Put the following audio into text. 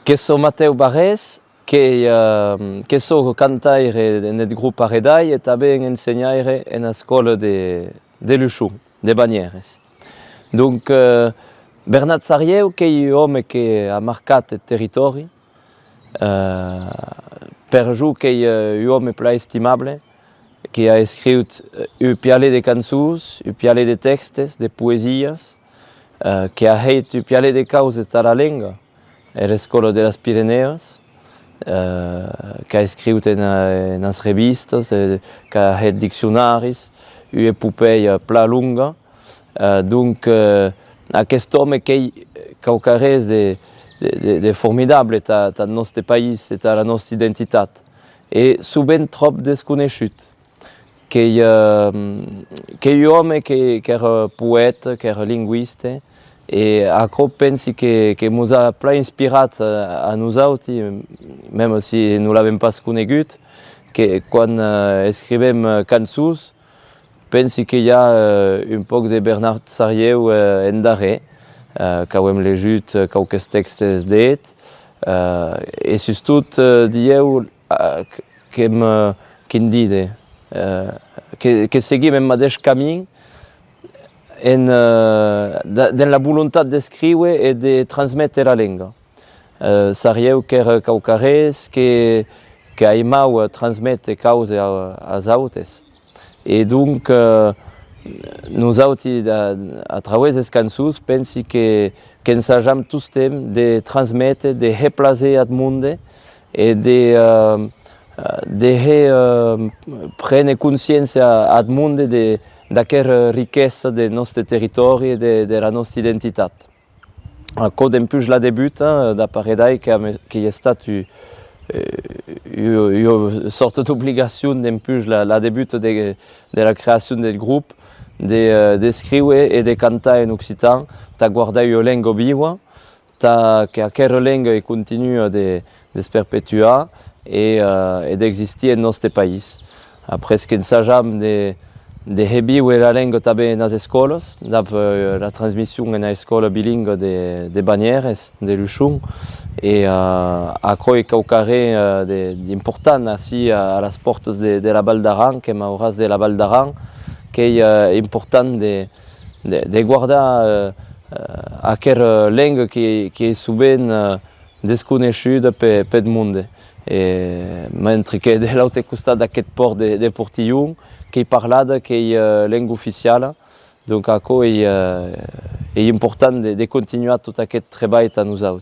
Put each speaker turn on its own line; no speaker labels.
che so Matteo Barès, che so cantaire nel gruppo Aredai e também insegnare na scuola de Luchon, de Bagneres. Donc, Bernard Sarieu, che è un uomo che ha marcato il territorio, per giù che è un uomo più estimabile, che ha scritto un piale di canzoni, un piale di testi, di poesie, che ha scritto un piale di cause della lingua, la scuola delle Pirenees, che ha scritto nelle riviste, che ha scritto dizionari, un'epopea più lunga. Donc, a questo uomo che ha qualcosa di formidabile nel nostro paese e nella nostra identità, e sovente troppo sconosciuto. Che è un uomo che era poeta, che era linguista, e a penso che ci ha più ispirato a noi altri, même se non l'abbiamo pas conosciuto, che quando scriviamo canzoni, penso che hi ha un po' di Bernard Sarieu in darrere, che abbiamo leggiuto qualche testo d'ell, e soprattutto di io che mi dice che seguiamo il stesso cammino nella volontà di scrivere e di trasmettere la lingua. Sarieu che era caucarese, che ha amato trasmettere cose agli altri. E donc, noi altri, attraverso le canzoni, penso che ensaggiamo tutti il tempo di trasmettere, di riplacere al mondo e di prendere coscienza al mondo della ricchezza del nostro territorio e della nostra identità. Quando in più la debuta da Paredai, che è stato una sorta di obbligazione in più la debuta della creazione del gruppo, di scrivere e di cantare in occitano, di guardare la lingua viva, che quella lingua continua di perpetuare e di esistere nel nostro paese. Presque ensaggiamo di rivivere la lingua anche nelle scuole, dopo la trasmissione nelle scuole bilingue di Bagneres, di Luchon, e a cui qualcosa di importante sia alle porte della Val d'Aran, che ora della Val d'Aran, che è importante di guardare a quella lingua che è sovente sconosciuta per il mondo. Mentre che dall'altro costato da quel porto di Portillon, che è parlata, che è lingua ufficiale, donc è importante di continuare tutto questo lavoro a noi.